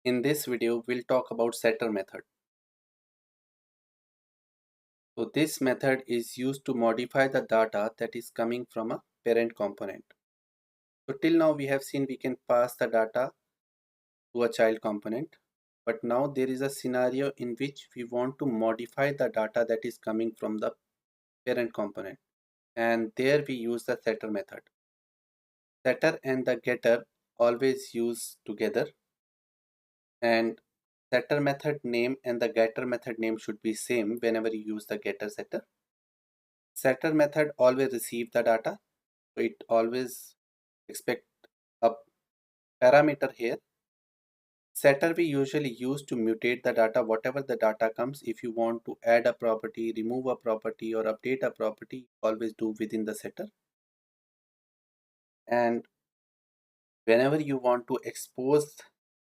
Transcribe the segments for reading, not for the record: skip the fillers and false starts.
In this video, we'll talk about setter method. So this method is used to modify the data that is coming from a parent component. So till now we have seen we can pass the data to a child component, but now there is a scenario in which we want to modify the data that is coming from the parent component, and there we use the setter method. Setter and the getter always use together, and setter method name and the getter method name should be same whenever you use the getter setter. Setter method always receive the data, so it always expect a parameter here. Setter we usually use to mutate the data. Whatever the data comes, if you want to add a property, remove a property, or update a property, always do within the setter. And whenever you want to expose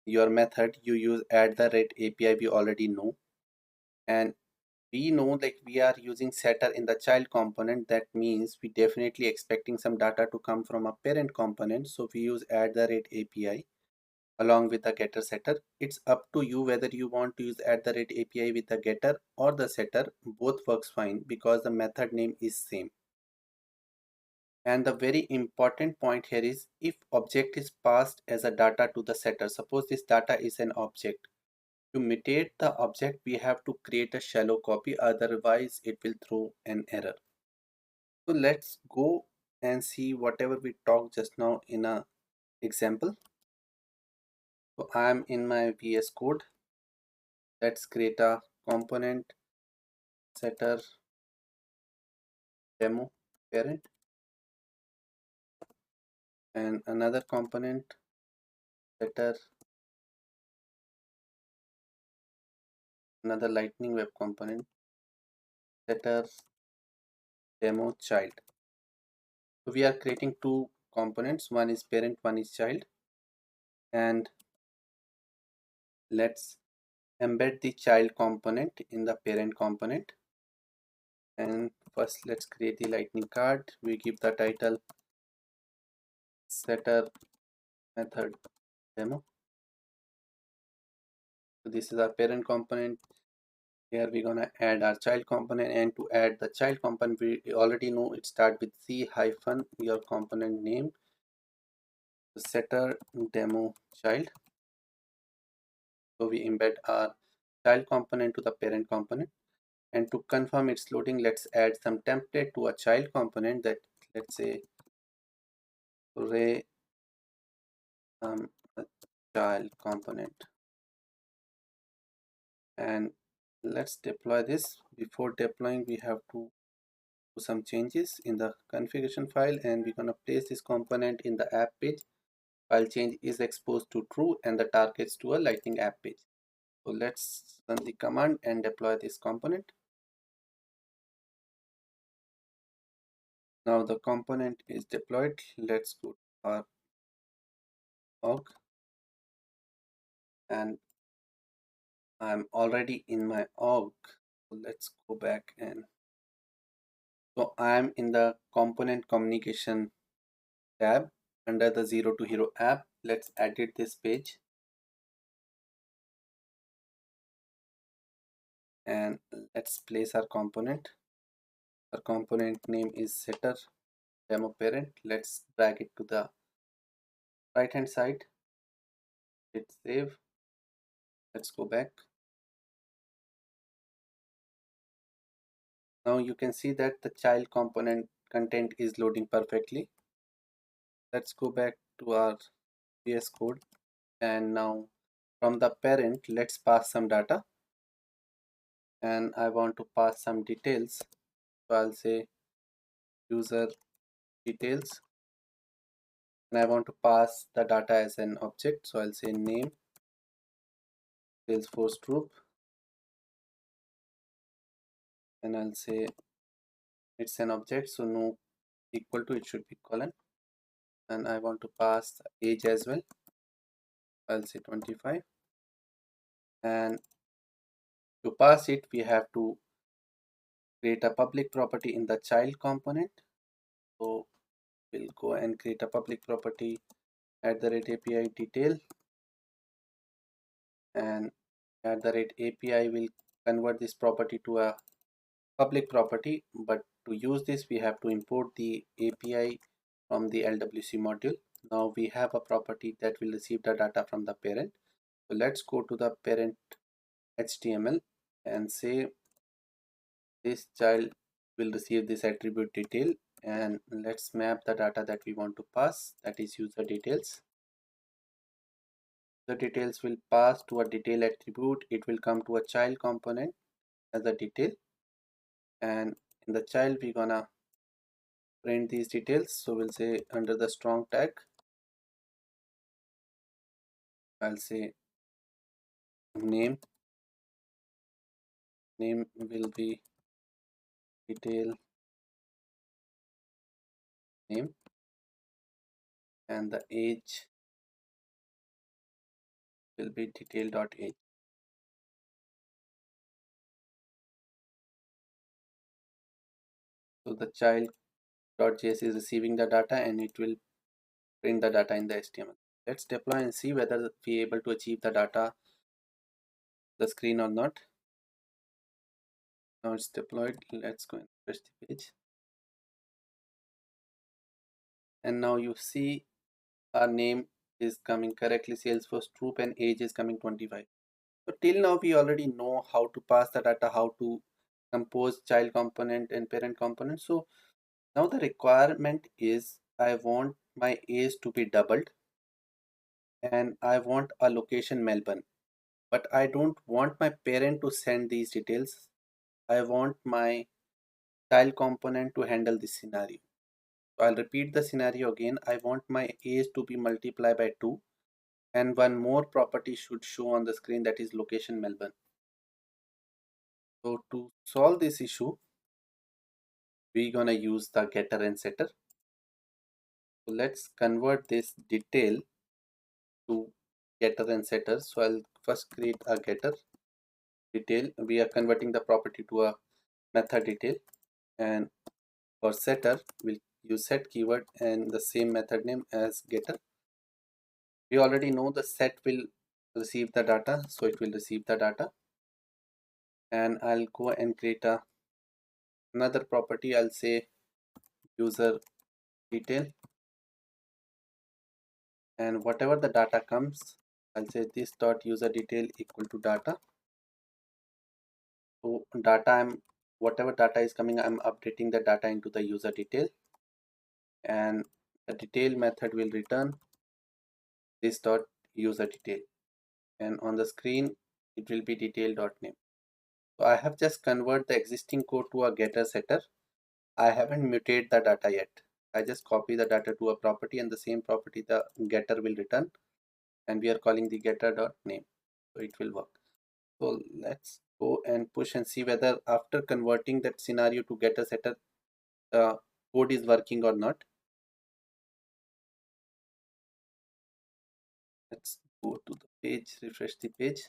your method, you use add the rate API we already know. And we know like we are using setter in the child component. That means we definitely expecting some data to come from a parent component, so we use add the rate API along with the getter setter. It's up to you whether you want to use add the rate API with the getter or the setter. Both works fine because the method name is same. And the very important point here is if object is passed as a data to the setter, suppose this data is an object. To mutate the object, we have to create a shallow copy, otherwise it will throw an error. So let's go and see whatever we talked just now in a example. So I am in my VS Code. Let's create a component setter demo parent and another component setter, another lightning web component setter demo child. So we are creating two components, one is parent, one is child, and let's embed the child component in the parent component. And first let's create the lightning card. We give the title setter method demo. So this is our parent component. Here we're gonna add our child component, and to add the child component we already know it start with C hyphen your component name, setter demo child. So we embed our child component to the parent component, and to confirm its loading, let's add some template to a child component. That let's say array a child component, and let's deploy this. Before deploying, we have to do some changes in the configuration file, and we're gonna place this component in the app page. File change is exposed to true and the targets to a lightning app page. So let's run the command and deploy this component. Now the component is deployed. Let's go to our org, and I'm already in my org. So let's go back, and so I'm in the component communication tab under the 0 to hero app. Let's edit this page, and let's place our component. Our component name is setter demo parent. Let's drag it to the right hand side. Hit save. Let's go back. Now you can see that the child component content is loading perfectly. Let's go back to our VS Code, and now from the parent let's pass some data, and I want to pass some details. So I'll say user details, and I want to pass the data as an object. So I'll say name Salesforce group, and I'll say it's an object, so no equal to, it should be colon, and I want to pass age as well. I'll say 25, and to pass it we have to create a public property in the child component. So we'll go and create a public property at the rate API detail, and at the rate API will convert this property to a public property, but to use this we have to import the API from the LWC module. Now we have a property that will receive the data from the parent. So let's go to the parent HTML and say this child will receive this attribute detail, and let's map the data that we want to pass, that is user details. The details will pass to a detail attribute. It will come to a child component as a detail, and in the child we're gonna print these details. So we'll say under the strong tag, I'll say name will be detail name, and the age will be detail.age. So the child.js is receiving the data and it will print the data in the HTML. Let's deploy and see whether we are able to achieve the data the screen or not. Now it's deployed. Let's go and refresh the page. And now you see our name is coming correctly, Salesforce Troop, and age is coming 25. So till now we already know how to pass the data, how to compose child component and parent component. So now the requirement is I want my age to be doubled and I want a location Melbourne, but I don't want my parent to send these details. I want my child component to handle this scenario. So I'll repeat the scenario again. I want my age to be multiplied by 2 and one more property should show on the screen, that is location Melbourne. So to solve this issue, we're gonna use the getter and setter. So let's convert this detail to getter and setter. So I'll first create a getter detail. We are converting the property to a method detail, and for setter we'll use set keyword and the same method name as getter. We already know the set will receive the data, so it will receive the data. And I'll go and create another property. I'll say user detail, and whatever the data comes, I'll say this dot user detail equal to data. So whatever data is coming, I'm updating the data into the user detail, and the detail method will return this dot user detail, and on the screen it will be detail dot name. So I have just convert the existing code to a getter setter. I haven't mutated the data yet. I just copy the data to a property, and the same property the getter will return, and we are calling the getter dot name. So it will work. So let's go and push and see whether after converting that scenario to getter setter, the code is working or not. Let's go to the page, refresh the page.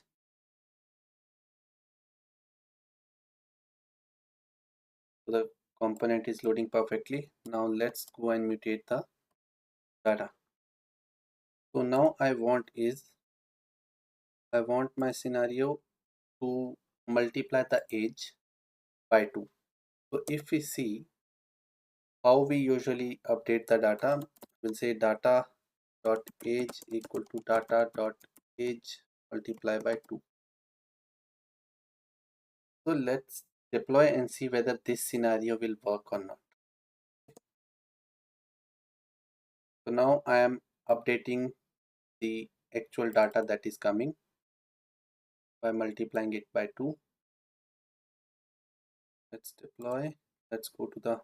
So the component is loading perfectly. Now let's go and mutate the data. So now I want my scenario to multiply the age by 2. So if we see how we usually update the data, we'll say data dot age equal to data dot age multiply by 2. So let's deploy and see whether this scenario will work or not. So now I am updating the actual data that is coming by multiplying it by 2. Let's deploy. Let's go to the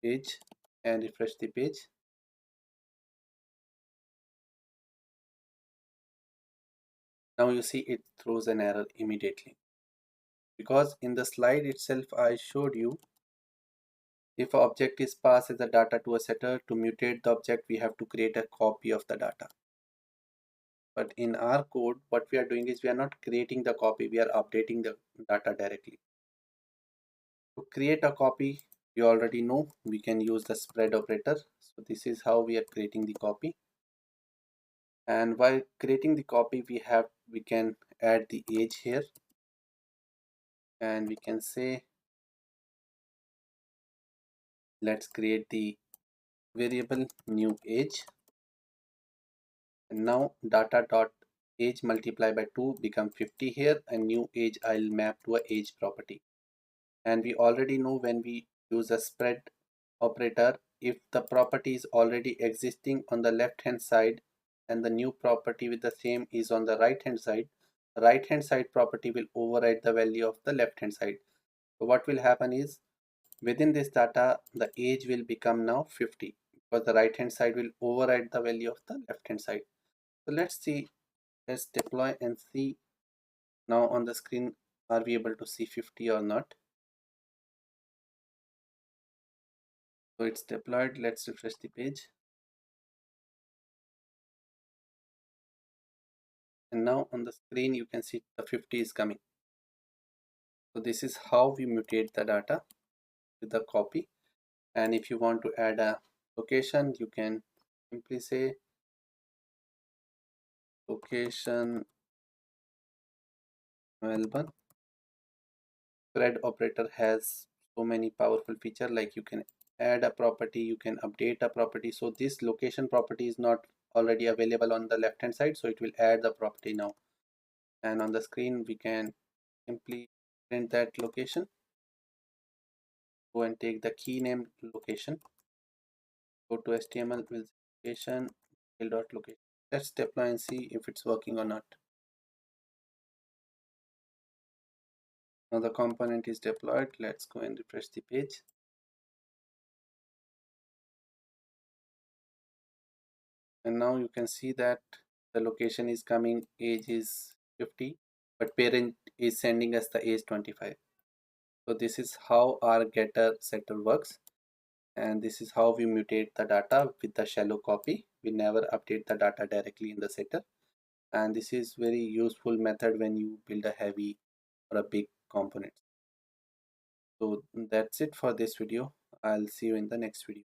page and refresh the page. Now you see it throws an error immediately, because in the slide itself I showed you if an object is passed as a data to a setter, to mutate the object we have to create a copy of the data. But in our code what we are doing is we are not creating the copy, we are updating the data directly. To create a copy, we already know we can use the spread operator. So this is how we are creating the copy. And while creating the copy, we can add the age here, and we can say let's create the variable new age. And now data dot age multiply by 2 become 50 here, and new age I'll map to a age property. And we already know when we use a spread operator, if the property is already existing on the left hand side and the new property with the same is on the right hand side property will override the value of the left hand side. So what will happen is, within this data the age will become now 50 because the right hand side will override the value of the left hand side. So let's see, let's deploy and see now on the screen, are we able to see 50 or not. So it's deployed. Let's refresh the page. And now on the screen, you can see the 50 is coming. So this is how we mutate the data with the copy. And if you want to add a location, you can simply say location Melbourne. Spread operator has so many powerful features, like you can add a property, you can update a property. So this location property is not already available on the left hand side, so it will add the property now. And on the screen we can simply print that location. Go and take the key name location, go to HTML with location dot location. Let's deploy and see if it's working or not. Now the component is deployed. Let's go and refresh the page. And now you can see that the location is coming, age is 50, but parent is sending us the age 25. So this is how our getter setter works, and this is how we mutate the data with the shallow copy. We never update the data directly in the setter, and this is very useful method when you build a heavy or a big component. So that's it for this video. I'll see you in the next video.